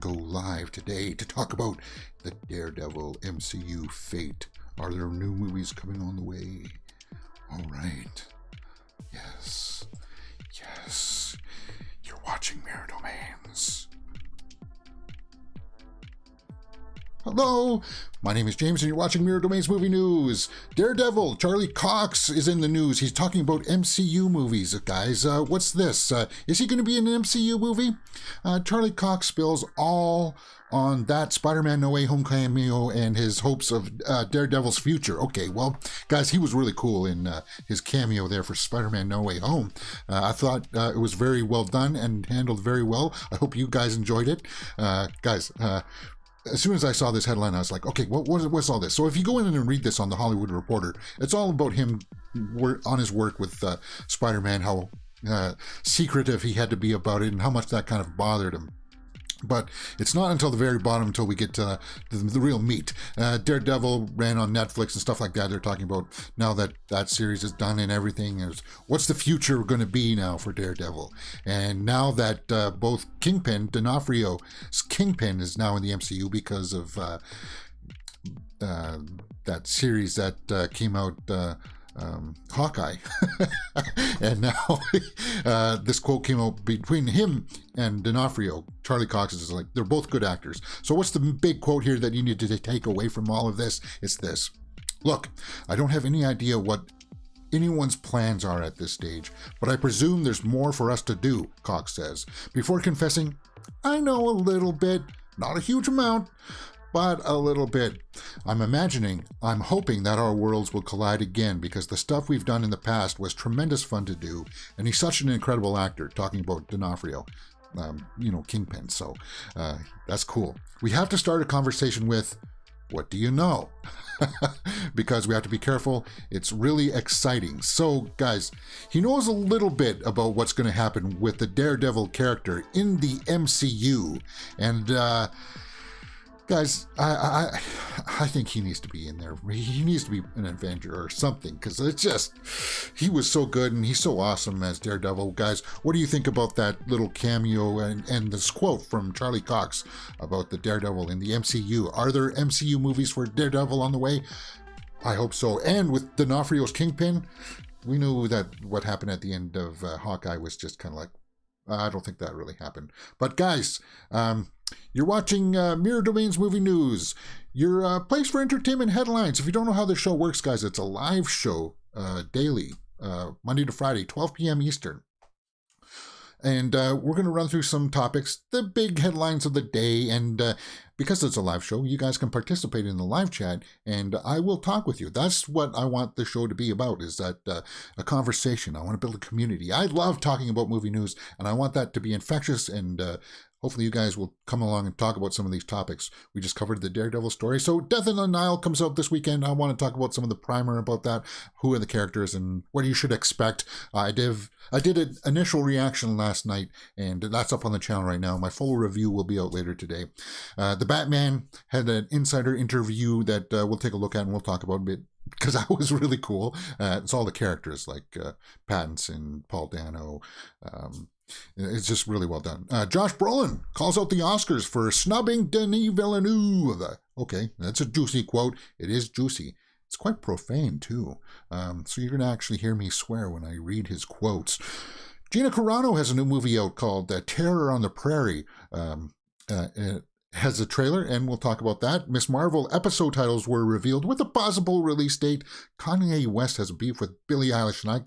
go live today to talk about the Daredevil MCU Fate. Are there new movies coming on the way? All right. Yes. Yes. You're watching Mirror Domains. Hello, my name is James and you're watching Mirror Domains Movie News. Daredevil, Charlie Cox is in the news. He's talking about MCU movies, guys. What's this? Is he going to be in an MCU movie? Charlie Cox spills all on that Spider-Man No Way Home cameo and his hopes of Daredevil's future. Okay, well, guys, he was really cool in his cameo there for Spider-Man No Way Home. I thought it was very well done and handled very well. I hope you guys enjoyed it. Guys, as soon as I saw this headline, I was like, okay, what's all this? So if you go in and read this on The Hollywood Reporter, it's all about him on his work with Spider-Man, how secretive he had to be about it and how much that kind of bothered him. But it's not until the very bottom until we get to the real meat. Daredevil ran on Netflix and stuff like that. They're talking about now that that series is done and everything. What's the future going to be now for Daredevil? And now that both D'Onofrio's Kingpin is now in the MCU because of that series that came out, Hawkeye. And now this quote came out between him and D'Onofrio. Charlie Cox is like, they're both good actors. So what's the big quote here that you need to take away from all of this? It's this. Look, I don't have any idea what anyone's plans are at this stage, but I presume there's more for us to do, Cox says, before confessing, I know a little bit, not a huge amount, but a little bit. I'm hoping that our worlds will collide again because the stuff we've done in the past was tremendous fun to do, and he's such an incredible actor, talking about D'Onofrio, Kingpin, so that's cool. We have to start a conversation with, what do you know? Because we have to be careful. It's really exciting. So, guys, he knows a little bit about what's going to happen with the Daredevil character in the MCU, and guys, I think he needs to be in there. He needs to be an Avenger or something, because it's just, he was so good and he's so awesome as Daredevil. Guys, what do you think about that little cameo and this quote from Charlie Cox about the Daredevil in the MCU? Are there MCU movies for Daredevil on the way? I hope so. And with D'Onofrio's Kingpin, we knew that what happened at the end of Hawkeye was just kind of like, I don't think that really happened. But guys, you're watching Mirror Domains Movie News, your place for entertainment headlines. If you don't know how the show works, guys, it's a live show daily, Monday to Friday, 12 p.m. Eastern. And we're going to run through some topics, the big headlines of the day. And because it's a live show, you guys can participate in the live chat and I will talk with you. That's what I want the show to be about, is that a conversation. I want to build a community. I love talking about movie news and I want that to be infectious, and hopefully you guys will come along and talk about some of these topics. We just covered the Daredevil story. So Death on the Nile comes out this weekend. I want to talk about some of the primer about that. Who are the characters and what you should expect. I did an initial reaction last night, and that's up on the channel right now. My full review will be out later today. The Batman had an insider interview that we'll take a look at and we'll talk about a bit, because that was really cool. It's all the characters like Pattinson, Paul Dano. It's just really well done. Josh Brolin calls out the Oscars for snubbing Denis Villeneuve. Okay, that's a juicy quote. It is juicy. It's quite profane, too. So you're going to actually hear me swear when I read his quotes. Gina Carano has a new movie out called Terror on the Prairie. It has a trailer, and we'll talk about that. Miss Marvel episode titles were revealed with a possible release date. Kanye West has a beef with Billie Eilish, and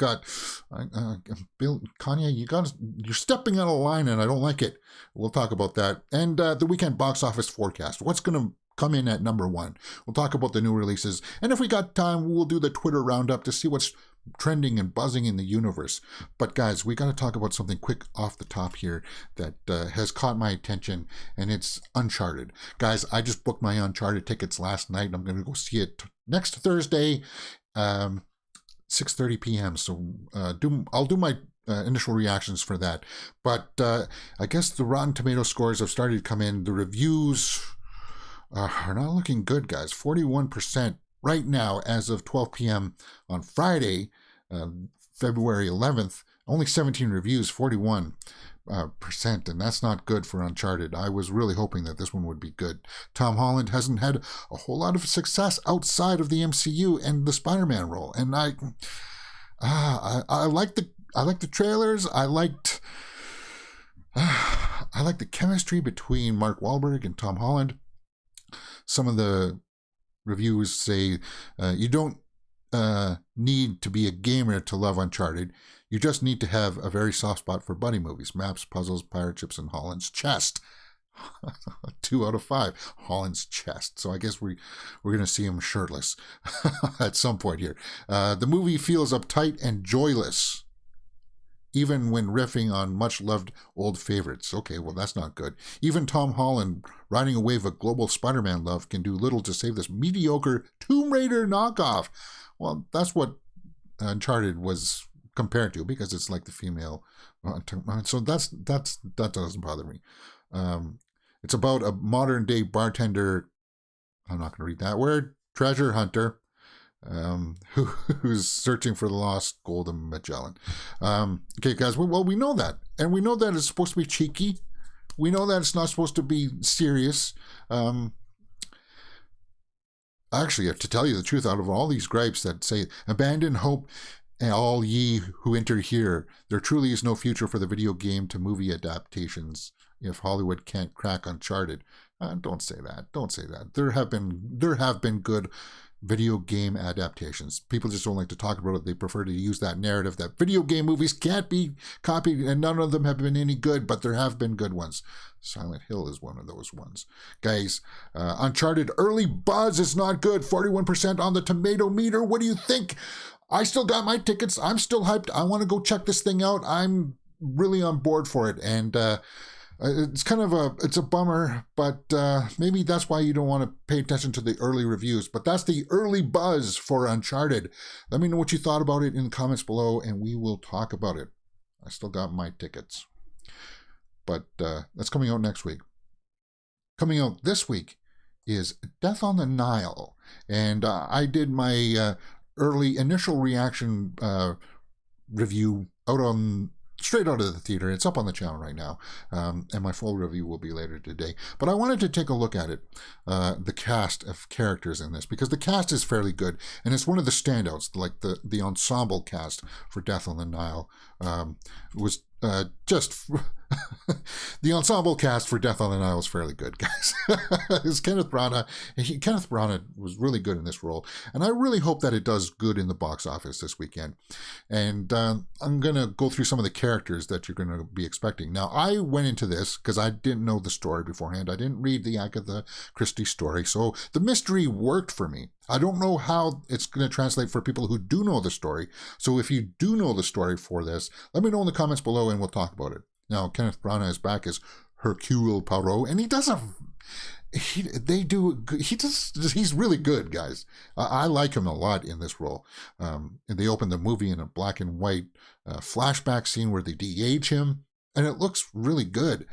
Kanye, you're stepping out of line, and I don't like it. We'll talk about that. And the weekend box office forecast. What's going to come in at number one? We'll talk about the new releases, and if we got time, we'll do the Twitter roundup to see what's trending and buzzing in the universe. But guys, we got to talk about something quick off the top here that has caught my attention, and it's Uncharted. Guys, I just booked my Uncharted tickets last night, and I'm going to go see it next Thursday, 6:30 p.m. So I'll do my initial reactions for that. But I guess the Rotten Tomato scores have started to come in. The reviews are not looking good, guys. 41% right now as of 12 p.m. on Friday, February 11th, Only 17 reviews, 41%, and that's not good for Uncharted. I was really hoping that this one would be good. Tom Holland hasn't had a whole lot of success outside of the MCU and the Spider-Man role, and I like the trailers. I liked the chemistry between Mark Wahlberg and Tom Holland. Some of the reviews say you don't need to be a gamer to love Uncharted. You just need to have a very soft spot for buddy movies, maps, puzzles, pirate ships, and Holland's chest. 2 out of 5. Holland's chest. So I guess we're going to see him shirtless at some point here. The movie feels uptight and joyless, even when riffing on much-loved old favorites. Okay, well, that's not good. Even Tom Holland, riding a wave of global Spider-Man love, can do little to save this mediocre Tomb Raider knockoff. Well, that's what Uncharted was compared to, because it's like the female. So that doesn't bother me. It's about a modern-day bartender, I'm not going to read that word, treasure hunter, who's searching for the lost Golden Magellan. Okay, guys, well, we know that. And we know that it's supposed to be cheeky. We know that it's not supposed to be serious. Actually, to tell you the truth, out of all these gripes that say, abandon hope, all ye who enter here, there truly is no future for the video game to movie adaptations if Hollywood can't crack Uncharted. Don't say that. Don't say that. There have been good video game adaptations. People just don't like to talk about it. They prefer to use that narrative that video game movies can't be copied, and none of them have been any good, but there have been good ones. Silent Hill is one of those ones. Guys, Uncharted early buzz is not good. 41% on the tomato meter. What do you think? I still got my tickets. I'm still hyped. I want to go check this thing out. I'm really on board for it. And it's kind of a bummer, but maybe that's why you don't want to pay attention to the early reviews. But that's the early buzz for Uncharted. Let me know what you thought about it in the comments below, and we will talk about it. I still got my tickets. But that's coming out next week. Coming out this week is Death on the Nile. And I did my early initial reaction review straight out of the theater. It's up on the channel right now, and my full review will be later today. But I wanted to take a look at it, the cast of characters in this, because the cast is fairly good, and it's one of the standouts. Like the ensemble cast for Death on the Nile was just the ensemble cast for Death on the Nile is fairly good, guys. It's Kenneth Branagh. Kenneth Branagh was really good in this role, and I really hope that it does good in the box office this weekend. And I'm going to go through some of the characters that you're going to be expecting. Now, I went into this because I didn't know the story beforehand. I didn't read the Agatha Christie story, so the mystery worked for me. I don't know how it's going to translate for people who do know the story. So if you do know the story for this, let me know in the comments below and we'll talk about it. Now, Kenneth Branagh is back as Hercule Poirot, and he's really good, guys. I like him a lot in this role. And they opened the movie in a black and white flashback scene where they de-age him, and it looks really good.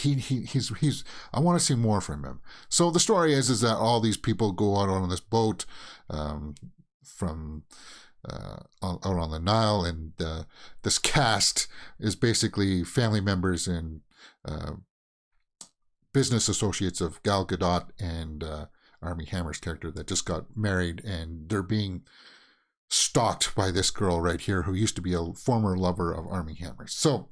He's I want to see more from him. So the story is that all these people go out on this boat from out on the Nile, and this cast is basically family members and business associates of Gal Gadot and Armie Hammer's character that just got married, and they're being stalked by this girl right here who used to be a former lover of Armie Hammer's. So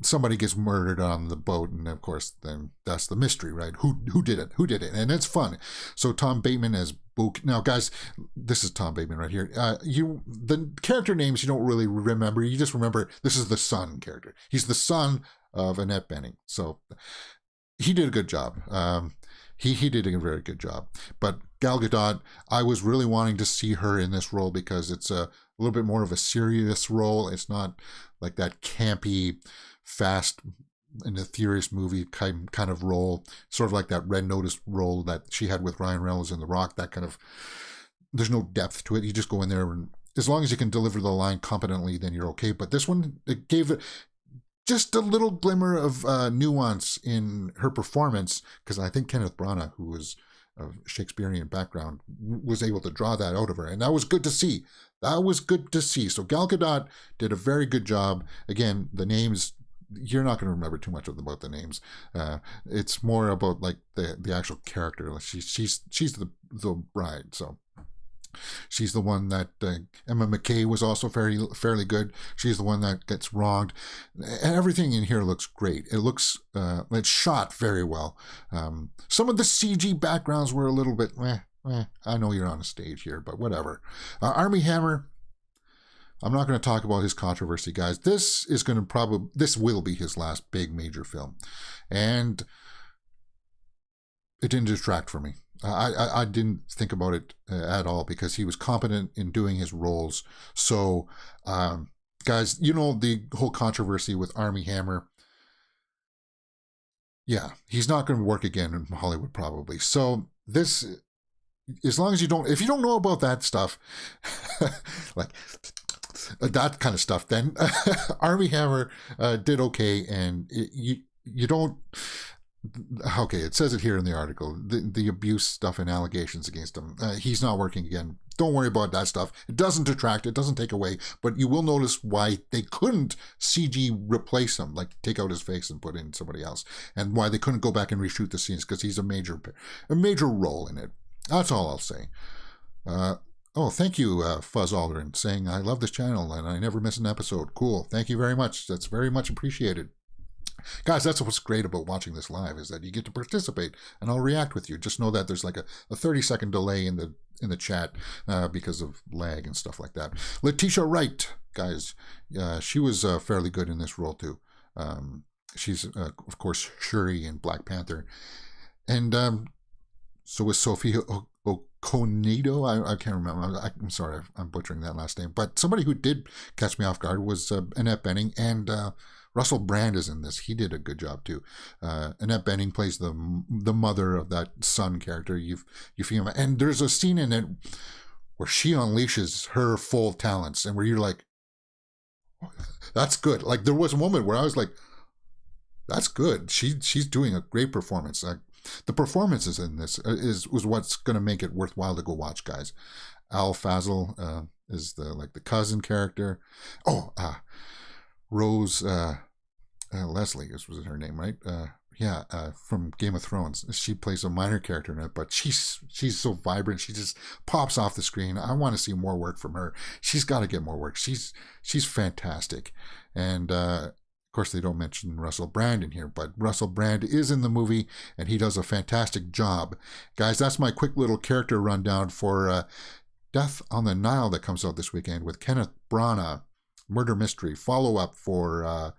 somebody gets murdered on the boat, and of course then that's the mystery, right? Who did it? And it's fun. So Tom Bateman as Book. Now, guys, this is Tom Bateman right here. The character names you don't really remember. You just remember this is the son character. He's the son of Annette Bening. So he did a good job. He did a very good job. But Gal Gadot, I was really wanting to see her in this role because it's a little bit more of a serious role. It's not like that campy, fast, in a furious movie kind of role, sort of like that Red Notice role that she had with Ryan Reynolds in The Rock. That kind of, there's no depth to it. You just go in there, and as long as you can deliver the line competently, then you're okay. But this one, it gave it just a little glimmer of nuance in her performance, because I think Kenneth Branagh, who was Shakespearean background, was able to draw that out of her, and that was good to see. That was good to see. So Gal Gadot did a very good job. Again, the names, you're not going to remember too much about the names. It's more about like the actual character. She's the bride, so she's the one that Emma McKay was also fairly good. She's the one that gets wronged. Everything in here looks great. It looks it's shot very well. Some of the CG backgrounds were a little bit I know you're on a stage here, but whatever. Armie Hammer, I'm not going to talk about his controversy, guys. This will be his last big major film, and it didn't distract from me. I didn't think about it at all because he was competent in doing his roles. So, guys, you know the whole controversy with Armie Hammer. Yeah, he's not going to work again in Hollywood probably. So this, as long as if you don't know about that stuff, like that kind of stuff, then Armie Hammer did okay, and you don't. Okay, it says it here in the article, the abuse stuff and allegations against him. He's not working again. Don't worry about that stuff. It doesn't detract, it doesn't take away, but you will notice why they couldn't CG replace him, like take out his face and put in somebody else, and why they couldn't go back and reshoot the scenes, because he's a major role in it. That's all I'll say. Oh, thank you, Fuzz Aldrin, saying, I love this channel and I never miss an episode. Cool. Thank you very much. That's very much appreciated. Guys, that's what's great about watching this live, is that you get to participate and I'll react with you. Just know that there's like a 30-second delay in the chat because of lag and stuff like that. Letitia Wright, guys, she was fairly good in this role too. She's, of course, Shuri in Black Panther. And so was Sophia Okonedo. I can't remember. I'm sorry, I'm butchering that last name. But somebody who did catch me off guard was Annette Bening, and Russell Brand is in this. He did a good job too. Annette Bening plays the mother of that son character, Euphemia, and there's a scene in it where she unleashes her full talents, and where you're like, that's good. Like there was a moment where I was like, that's good. She's doing a great performance. The performances in this was what's going to make it worthwhile to go watch, guys. Al Fazal is the cousin character. Rose Leslie was her name, right? From Game of Thrones. She plays a minor character in it, but she's so vibrant. She just pops off the screen. I want to see more work from her. She's got to get more work. She's fantastic. And of course, they don't mention Russell Brand in here, but Russell Brand is in the movie, and he does a fantastic job. Guys, that's my quick little character rundown for Death on the Nile that comes out this weekend with Kenneth Branagh. Murder mystery, follow-up for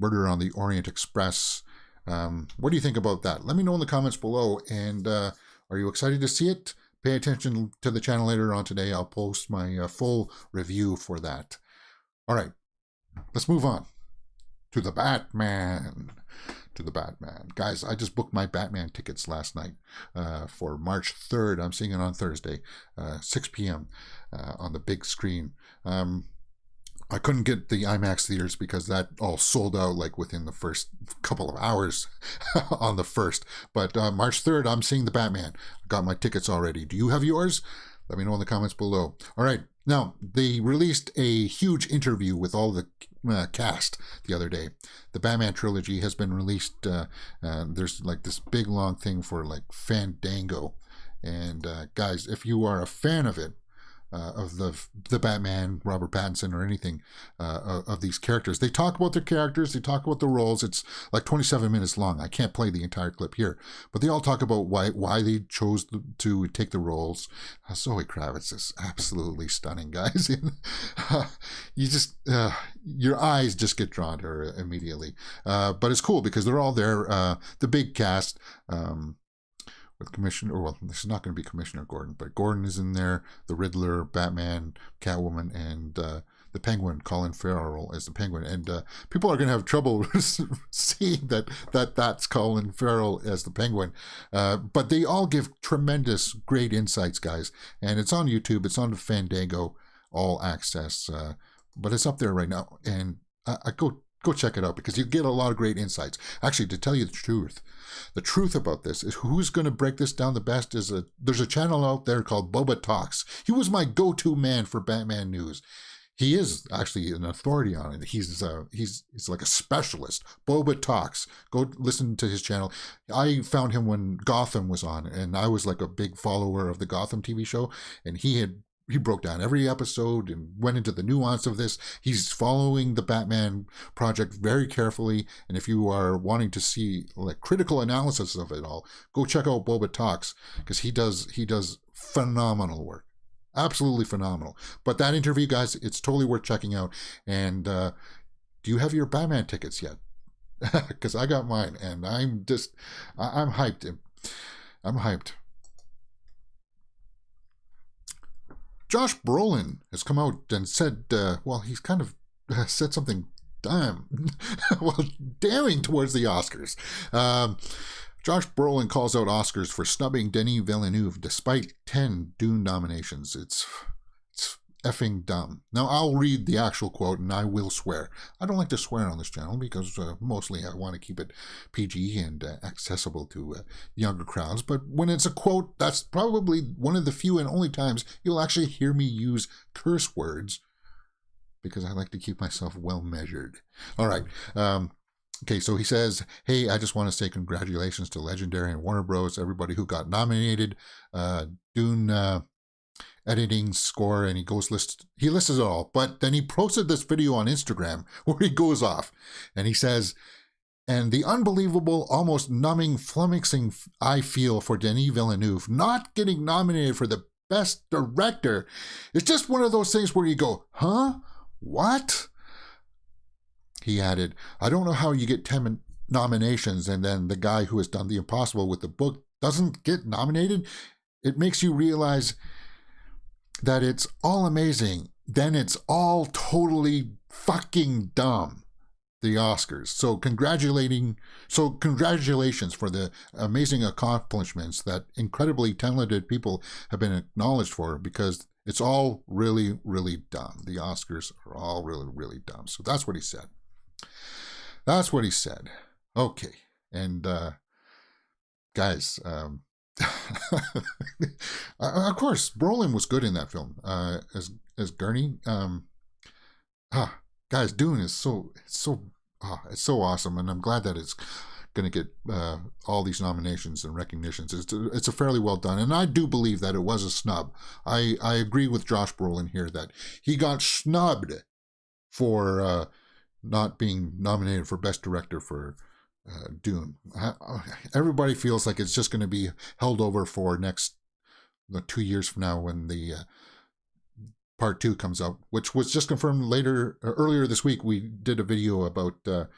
Murder on the Orient Express. What do you think about that? Let me know in the comments below, and are you excited to see it? Pay attention to the channel later on today. I'll post my full review for that. All right, let's move on to the Batman. Guys, I just booked my Batman tickets last night for March 3rd. I'm seeing it on Thursday, 6 p.m. On the big screen. I couldn't get the IMAX theaters because that all sold out like within the first couple of hours on the 1st. But March 3rd, I'm seeing the Batman. I got my tickets already. Do you have yours? Let me know in the comments below. All right. Now, they released a huge interview with all the cast the other day. The Batman trilogy has been released. There's like this big long thing for like Fandango. And guys, if you are a fan of it, of the Batman, Robert Pattinson, or anything of these characters. They talk about their characters, they talk about the roles. It's like 27 minutes long. I can't play the entire clip here, but they all talk about why they chose to take the roles. Zoe Kravitz is absolutely stunning, guys. You just your eyes just get drawn to her immediately. But it's cool because they're all there. The big cast. With this is not going to be Commissioner Gordon, but Gordon is in there, the Riddler, Batman, Catwoman, and the Penguin, Colin Farrell as the Penguin. And people are going to have trouble seeing that's Colin Farrell as the Penguin. But they all give tremendous, great insights, guys. And it's on YouTube, it's on the Fandango All Access, but it's up there right now. And I go go check it out because you get a lot of great insights. Actually, to tell you the truth about this is who's going to break this down the best is there's a channel out there called Boba Talks. He was my go-to man for Batman news. He is actually an authority on it. He's like a specialist. Boba Talks. Go listen to his channel. I found him when Gotham was on, and I was like a big follower of the Gotham TV show, and he broke down every episode and went into the nuance of this. He's following the Batman project very carefully, and if you are wanting to see like critical analysis of it all, go check out Boba Talks because he does phenomenal work. Absolutely phenomenal. But that interview, guys, it's totally worth checking out. And do you have your Batman tickets yet? Because I got mine, and I'm hyped. I'm hyped. Josh Brolin has come out and said, he's kind of said something damning towards the Oscars. Josh Brolin calls out Oscars for snubbing Denis Villeneuve despite 10 Dune nominations. It's effing dumb. Now, I'll read the actual quote, and I will swear. I don't like to swear on this channel because mostly I want to keep it PG and accessible to younger crowds. But when it's a quote, that's probably one of the few and only times you'll actually hear me use curse words because I like to keep myself well measured. All right. Okay, so he says, hey, I just want to say congratulations to Legendary and Warner Bros., everybody who got nominated, Dune editing, score, and he lists it all. But then he posted this video on Instagram where he goes off, and he says, and the unbelievable, almost numbing, flummoxing I feel for Denis Villeneuve not getting nominated for the Best Director is just one of those things where you go, huh? What? He added, I don't know how you get 10 nominations and then the guy who has done the impossible with the book doesn't get nominated. It makes you realize that it's all amazing. Then it's all totally fucking dumb. The Oscars. So congratulations for the amazing accomplishments that incredibly talented people have been acknowledged for because it's all really, really dumb. The Oscars are all really, really dumb. So that's what he said. That's what he said. Okay. And guys, of course, Brolin was good in that film as Gurney. Guys, Dune is it's so awesome, and I'm glad that it's going to get all these nominations and recognitions. It's a fairly well done, and I do believe that it was a snub. I agree with Josh Brolin here that he got snubbed for not being nominated for Best Director for Dune. Everybody feels like it's just going to be held over for next 2 years from now when the Part 2 comes out, which was just confirmed earlier this week. We did a video about Stellan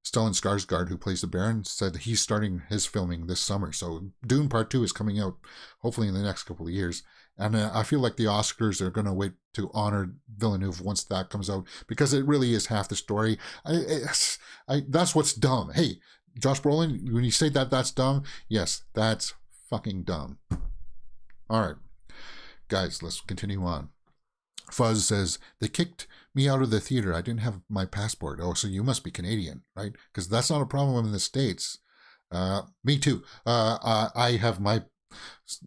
Skarsgård, who plays the Baron, said that he's starting his filming this summer. So Dune Part 2 is coming out hopefully in the next couple of years. And I feel like the Oscars are going to wait to honor Villeneuve once that comes out because it really is half the story. That's what's dumb. Hey, Josh Brolin, when you say that's dumb, yes, that's fucking dumb. All right, guys, let's continue on. Fuzz says, they kicked me out of the theater. I didn't have my passport. Oh, so you must be Canadian, right? Because that's not a problem in the States. Me too. I have my...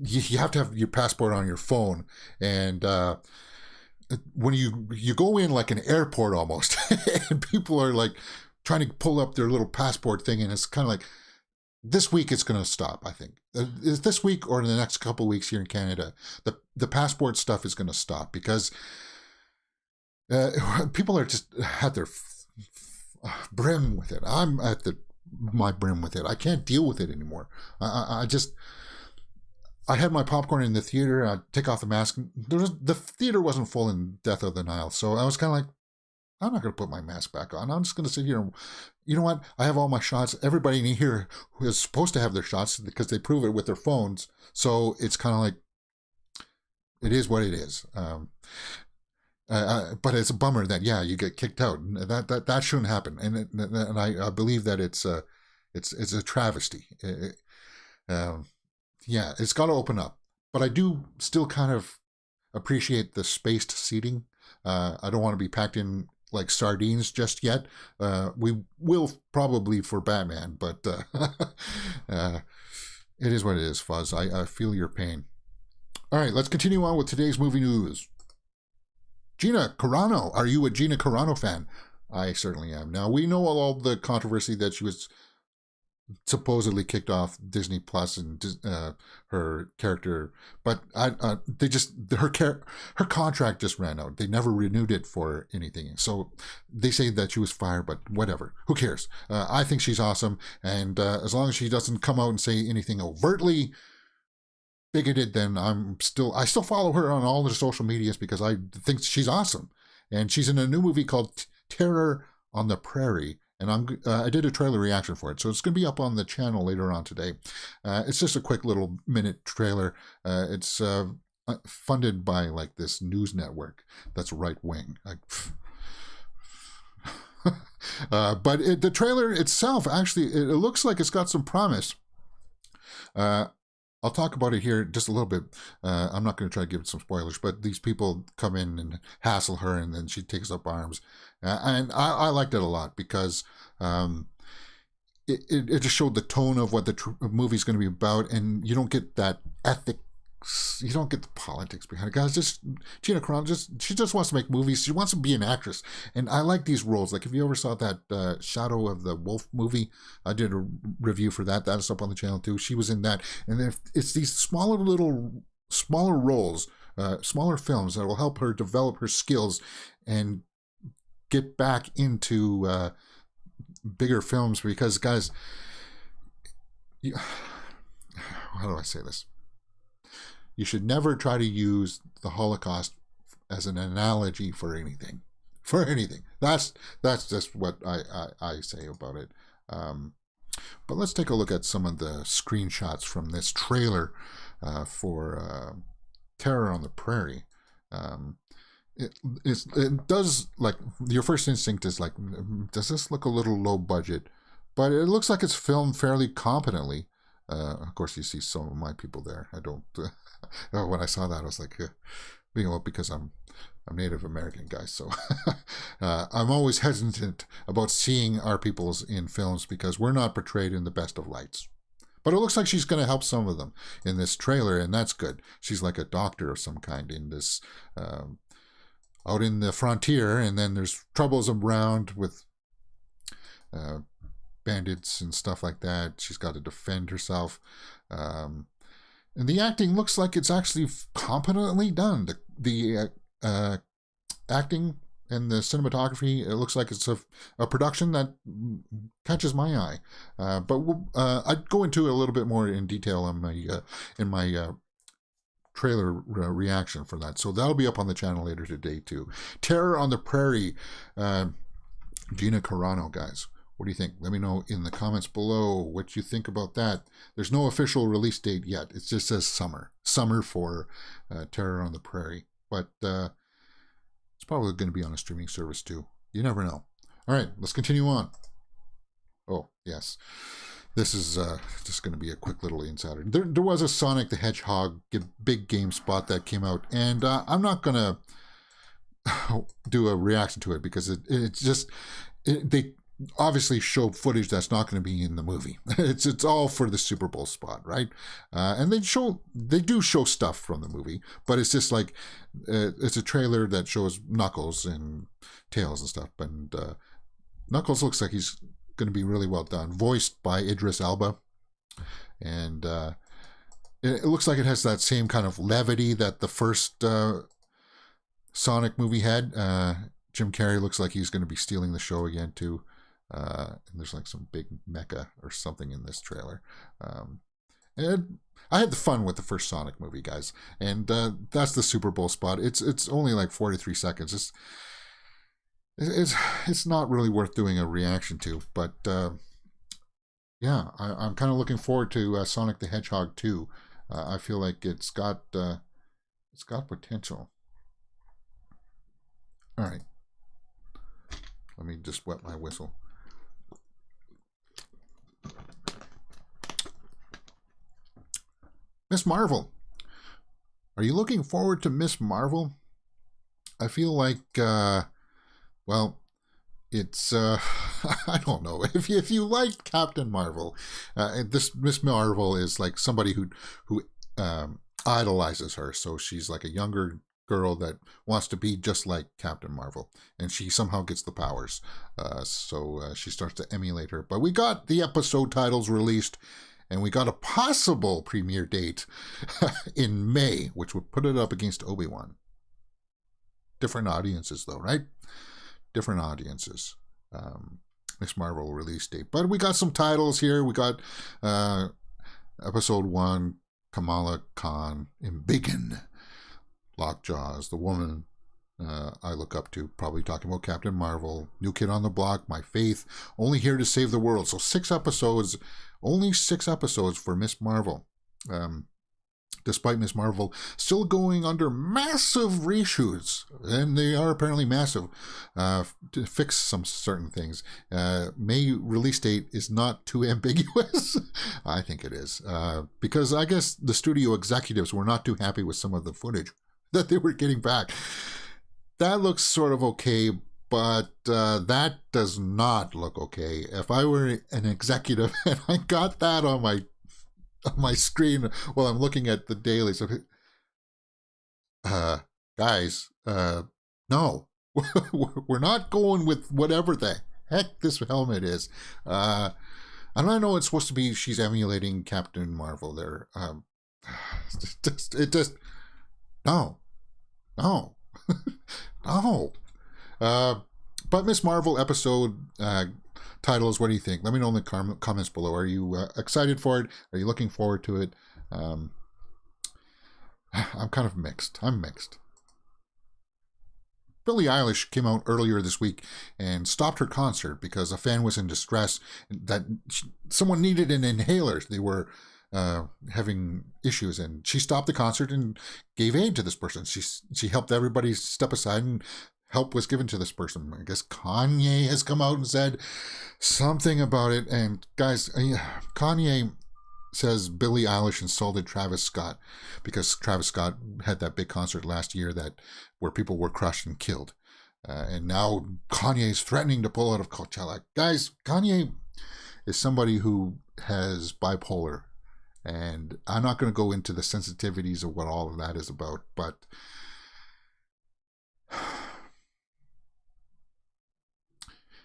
You have to have your passport on your phone. And when you go in like an airport almost, and people are like trying to pull up their little passport thing, and it's kind of like, this week it's going to stop, I think. Is this week or in the next couple of weeks here in Canada, the passport stuff is going to stop because people are just at their brim with it. I'm at my brim with it. I can't deal with it anymore. I had my popcorn in the theater. I'd take off the mask. The theater wasn't full in Death of the Nile, so I was kind of like, I'm not going to put my mask back on. I'm just going to sit here and, you know what? I have all my shots. Everybody in here who is supposed to have their shots because they prove it with their phones. So it's kind of like, it is what it is. But it's a bummer that, yeah, you get kicked out. That shouldn't happen. And I believe that it's a travesty. Yeah, it's got to open up. But I do still kind of appreciate the spaced seating. I don't want to be packed in like sardines just yet. We will probably for Batman, but it is what it is, Fuzz. I feel your pain. All right, let's continue on with today's movie news. Gina Carano. Are you a Gina Carano fan? I certainly am. Now, we know all the controversy that she was supposedly kicked off Disney Plus and her character, but her contract just ran out. They never renewed it for anything, so they say that she was fired. But whatever, who cares? I think she's awesome, and as long as she doesn't come out and say anything overtly bigoted, then I still follow her on all the social medias because I think she's awesome, and she's in a new movie called Terror on the Prairie. And I did a trailer reaction for it, so it's going to be up on the channel later on today. It's just a quick little minute trailer. It's funded by like this news network that's right wing. But the trailer itself, actually, it looks like it's got some promise. I'll talk about it here just a little bit. I'm not going to try to give it some spoilers, but these people come in and hassle her, and then she takes up arms. And I liked it a lot because it just showed the tone of what the movie's going to be about, and you don't get that ethics, you don't get the politics behind it. Guys, just Gina Carano, she just wants to make movies. She wants to be an actress, and I like these roles. Like if you ever saw that Shadow of the Wolf movie, I did a review for that. That's up on the channel too. She was in that, and it's these smaller roles, smaller films that will help her develop her skills and get back into bigger films. Because guys, how do I say this? You should never try to use the Holocaust as an analogy for anything. For anything. That's just what I say about it. But let's take a look at some of the screenshots from this trailer for Terror on the Prairie. It does, like, your first instinct is like, does this look a little low budget? But it looks like it's filmed fairly competently. Of course, you see some of my people there. I don't. When I saw that, I was like, because I'm Native American, guys. So I'm always hesitant about seeing our peoples in films because we're not portrayed in the best of lights. But it looks like she's going to help some of them in this trailer, and that's good. She's like a doctor of some kind in this, out in the frontier, and then there's troubles around with bandits and stuff like that. She's got to defend herself. And the acting looks like it's actually competently done. The acting and the cinematography, it looks like it's a production that catches my eye. But I'd go into it a little bit more in detail in my trailer reaction for that. So that'll be up on the channel later today too. Terror on the Prairie, Gina Carano, guys. What do you think? Let me know in the comments below what you think about that. There's no official release date yet. It just says summer. Summer for Terror on the Prairie. But it's probably going to be on a streaming service too. You never know. All right, let's continue on. Oh, yes. This is just going to be a quick little insider. There was a Sonic the Hedgehog big game spot that came out, and I'm not going to do a reaction to it because they obviously show footage that's not going to be in the movie. It's all for the Super Bowl spot, right? And they do show stuff from the movie, but it's just like it's a trailer that shows Knuckles and Tails and stuff. And Knuckles looks like he's going to be really well done, voiced by Idris Elba, and it looks like it has that same kind of levity that the first Sonic movie had. Jim Carrey looks like he's going to be stealing the show again too. And there's like some big mecha or something in this trailer. And I had the fun with the first Sonic movie, guys. And that's the Super Bowl spot. It's only like 43 seconds. It's not really worth doing a reaction to. But yeah, I'm kind of looking forward to Sonic the Hedgehog 2. I feel like it's got potential. All right. Let me just wet my whistle. Miss Marvel. Are you looking forward to Miss Marvel? I feel like, well, it's I don't know if you like Captain Marvel, this Miss Marvel is like somebody who idolizes her. So she's like a younger girl that wants to be just like Captain Marvel, and she somehow gets the powers. So she starts to emulate her. But we got the episode titles released, and we got a possible premiere date in May, which would put it up against Obi-Wan. Different audiences, though, right? Different audiences. Miss Marvel release date. But we got some titles here. We got episode 1, Kamala Khan, Embiggen, Lockjaws, The Woman I Look Up To, probably talking about Captain Marvel, New Kid on the Block, My Faith, Only Here to Save the World. So 6 episodes, only 6 episodes for Miss Marvel. Despite Miss Marvel still going under massive reshoots, and they are apparently massive, to fix some certain things. May release date is not too ambiguous. I think it is, because I guess the studio executives were not too happy with some of the footage that they were getting back. That looks sort of okay, but that does not look okay. If I were an executive and I got that on my screen while I'm looking at the dailies, guys, no, we're not going with whatever the heck this helmet is. And I know it's supposed to be she's emulating Captain Marvel there. It just no, no. But Miss Marvel episode titles, what do you think? Let me know in the comments below. Are you excited for it? Are you looking forward to it? I'm kind of mixed. I'm mixed. Billie Eilish came out earlier this week and stopped her concert because a fan was in distress that someone needed an inhaler. They were having issues, and she stopped the concert and gave aid to this person. She helped everybody step aside, and help was given to this person. I guess Kanye has come out and said something about it. And guys, Kanye says Billie Eilish insulted Travis Scott because Travis Scott had that big concert last year where people were crushed and killed. And now Kanye is threatening to pull out of Coachella. Guys, Kanye is somebody who has bipolar. And I'm not going to go into the sensitivities of what all of that is about, but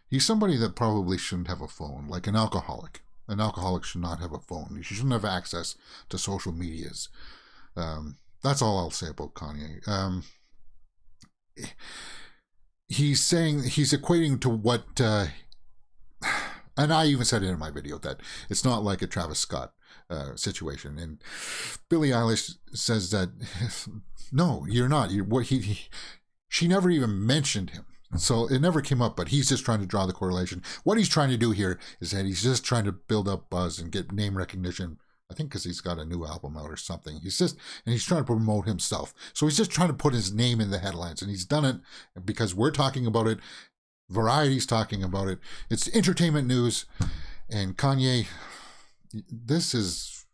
he's somebody that probably shouldn't have a phone, like an alcoholic. An alcoholic should not have a phone. He shouldn't have access to social medias. That's all I'll say about Kanye. He's equating to what, and I even said it in my video, that it's not like a Travis Scott situation. And Billie Eilish says that, no, you're not. She never even mentioned him. So it never came up, but he's just trying to draw the correlation. What he's trying to do here is that he's just trying to build up buzz and get name recognition. I think because he's got a new album out or something. He's trying to promote himself. So he's just trying to put his name in the headlines. And he's done it because we're talking about it. Variety's talking about it. It's entertainment news. And Kanye, this is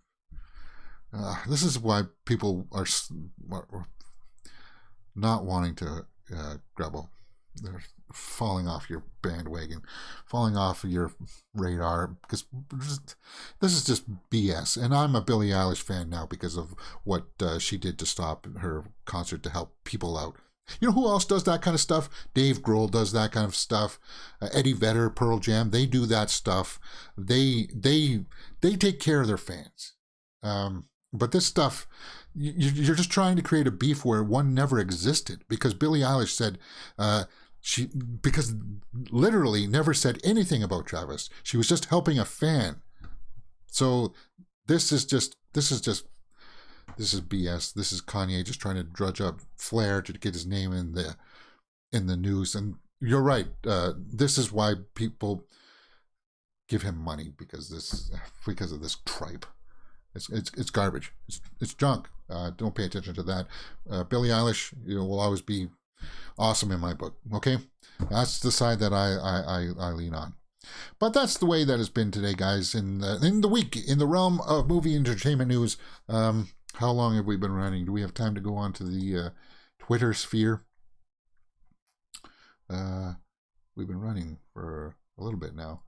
why people are not wanting to grapple. They're falling off your bandwagon, falling off of your radar, because this is just BS. And I'm a Billie Eilish fan now because of what she did to stop her concert to help people out. You know who else does that kind of stuff? Dave Grohl does that kind of stuff. Eddie Vedder, Pearl Jam, they do that stuff. They take care of their fans. But this stuff, you're just trying to create a beef where one never existed, because Billie Eilish said because literally never said anything about Travis. She was just helping a fan. So this is BS. This is Kanye just trying to drudge up flair to get his name in the news. And you're right. This is why people give him money, because of this tripe. It's garbage. It's junk. Don't pay attention to that. Billie Eilish, will always be awesome in my book. Okay, that's the side that I lean on. But that's the way that it's been today, guys. In the week, in the realm of movie entertainment news, how long have we been running? Do we have time to go on to the Twitter sphere? we've been running for a little bit now.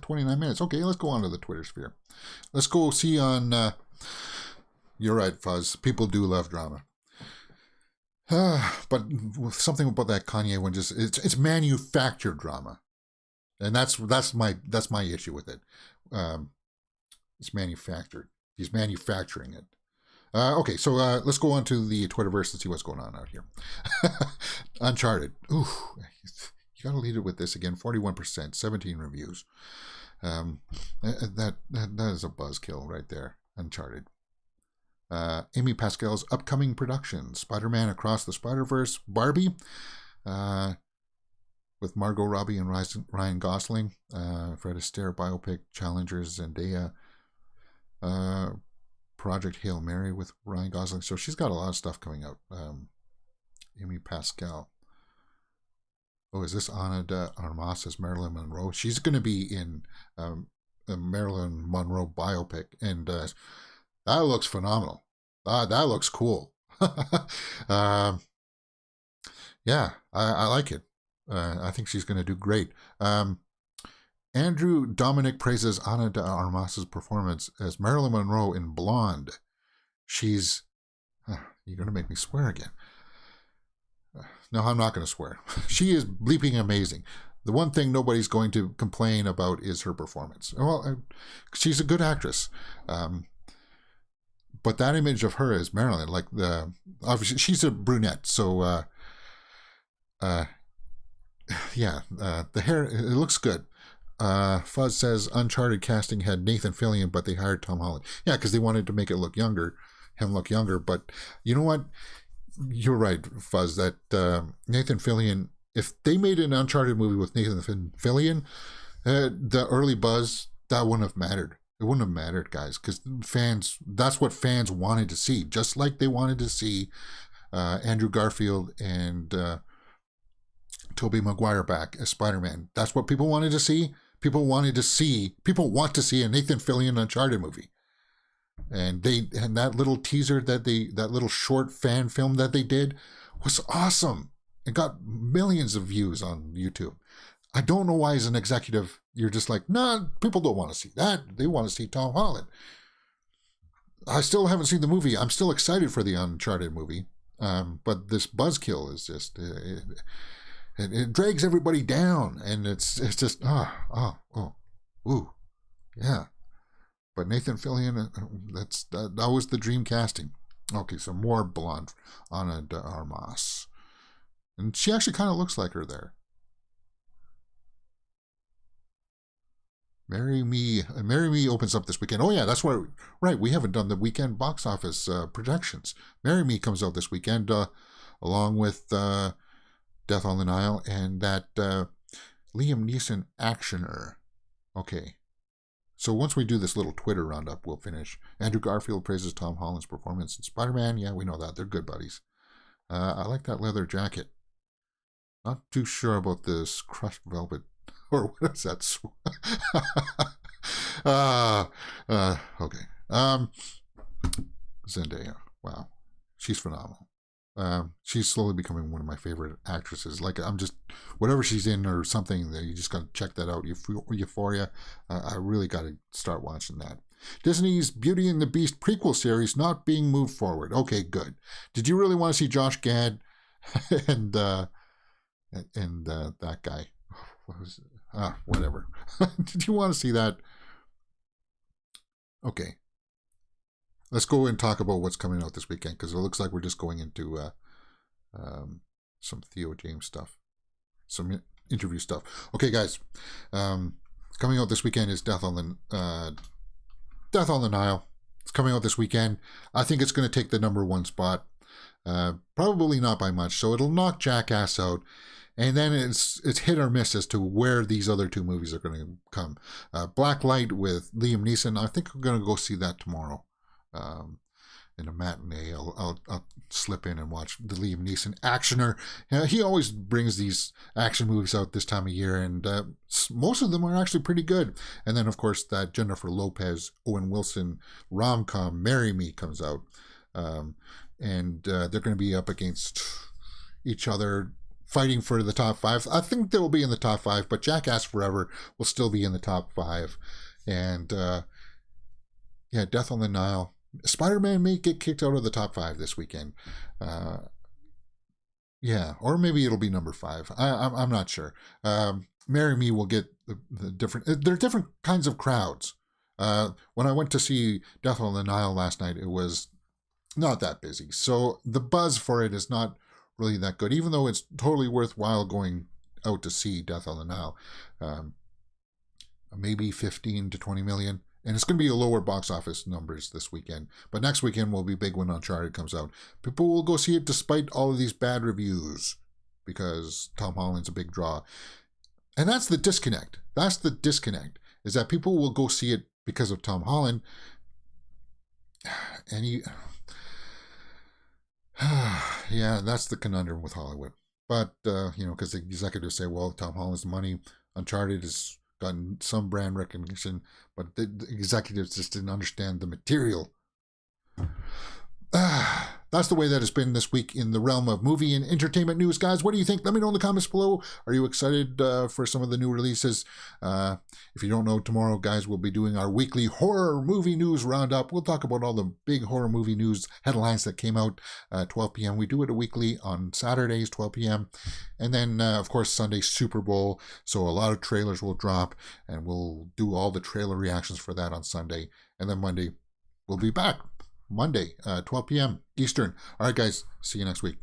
29 minutes. Okay, let's go on to the Twitter sphere. Let's go see on... you're right, Fuzz. People do love drama. But something about that Kanye one, just it's manufactured drama. And that's my issue with it. It's manufactured. He's manufacturing it. Okay, so let's go on to the Twitterverse and see what's going on out here. Uncharted. Ooh, you got to lead it with this again. 41%, 17 reviews. That is a buzzkill right there. Uncharted. Amy Pascal's upcoming production: Spider-Man Across the Spider-Verse, Barbie, with Margot Robbie and Ryan Gosling, Fred Astaire biopic, Challengers, Zendaya, Project Hail Mary with Ryan Gosling. So she's got a lot of stuff coming out. Amy Pascal. Oh, is this Ana de Armas as Marilyn Monroe? She's going to be in a Marilyn Monroe biopic, and that looks phenomenal. That looks cool. Yeah, I like it. I think she's going to do great. Andrew Dominic praises Ana de Armas's performance as Marilyn Monroe in Blonde. She's... you're going to make me swear again. No, I'm not going to swear. She is bleeping amazing. The one thing nobody's going to complain about is her performance. Well, she's a good actress. But that image of her as Marilyn, like obviously she's a brunette, so yeah, the hair, it looks good. Fuzz says Uncharted casting had Nathan Fillion, but they hired Tom Holland. Yeah, because they wanted to make it look younger, him look younger. But you know what? You're right, Fuzz, that Nathan Fillion, if they made an Uncharted movie with Nathan Fillion, the early buzz, that wouldn't have mattered. It wouldn't have mattered, guys, because fans, that's what fans wanted to see. Just like they wanted to see Andrew Garfield and Tobey Maguire back as Spider-Man. That's what people wanted to see. People want to see a Nathan Fillion Uncharted movie. And that little teaser that little short fan film that they did was awesome. It got millions of views on YouTube. I don't know why, as an executive, you're just like, nah, people don't want to see that. They want to see Tom Holland. I still haven't seen the movie. I'm still excited for the Uncharted movie. But this buzzkill is just, it drags everybody down. And it's just, ooh, yeah. But Nathan Fillion, that was the dream casting. Okay, so more blonde, Ana de Armas. And she actually kind of looks like her there. Marry Me opens up this weekend. Oh yeah, that's right. We haven't done the weekend box office projections. Marry Me comes out this weekend, along with Death on the Nile and that Liam Neeson actioner. Okay, so once we do this little Twitter roundup, we'll finish. Andrew Garfield praises Tom Holland's performance in Spider-Man. Yeah, we know that. They're good buddies. I like that leather jacket. Not too sure about this crushed velvet. Or what is that? Okay. Zendaya. Wow. She's phenomenal. She's slowly becoming one of my favorite actresses. Like, whatever she's in or something, you just got to check that out. Euphoria. I really got to start watching that. Disney's Beauty and the Beast prequel series not being moved forward. Okay, good. Did you really want to see Josh Gad and that guy? What was it? Whatever. Did you want to see that? Okay. Let's go and talk about what's coming out this weekend, because it looks like we're just going into some Theo James stuff, some interview stuff. Okay, guys. Coming out this weekend is Death on the Nile. It's coming out this weekend. I think it's going to take the number one spot. Probably not by much. So it'll knock Jackass out. And then it's hit or miss as to where these other two movies are going to come. Blacklight with Liam Neeson. I think I'm going to go see that tomorrow in a matinee. I'll slip in and watch the Liam Neeson actioner. He always brings these action movies out this time of year, and most of them are actually pretty good. And then, of course, that Jennifer Lopez, Owen Wilson rom-com, Marry Me, comes out. And they're going to be up against each other fighting for the top 5. I think they will be in the top 5, but Jackass Forever will still be in the top 5. And yeah, Death on the Nile. Spider-Man may get kicked out of the top 5 this weekend. Yeah, or maybe it'll be number 5. I'm not sure. Marry Me will get the different. There are different kinds of crowds. When I went to see Death on the Nile last night, it was not that busy. So the buzz for it is not really that good, even though it's totally worthwhile going out to see Death on the Nile. Maybe 15 to 20 million. And it's going to be a lower box office numbers this weekend. But next weekend will be big when Uncharted comes out. People will go see it despite all of these bad reviews because Tom Holland's a big draw. And that's the disconnect. That's the disconnect, is that people will go see it because of Tom Holland. And yeah, that's the conundrum with Hollywood. But, because the executives say, well, Tom Holland's the money. Uncharted has gotten some brand recognition, but the executives just didn't understand the material. That's the way that it's been this week in the realm of movie and entertainment news. Guys, what do you think? Let me know in the comments below. Are you excited for some of the new releases? If you don't know, tomorrow, guys, we'll be doing our weekly horror movie news roundup. We'll talk about all the big horror movie news headlines that came out at 12 p.m. We do it a weekly on Saturdays, 12 p.m. And then, of course, Sunday, Super Bowl. So a lot of trailers will drop, and we'll do all the trailer reactions for that on Sunday. And then Monday, we'll be back. Monday, 12 p.m. Eastern. All right, guys. See you next week.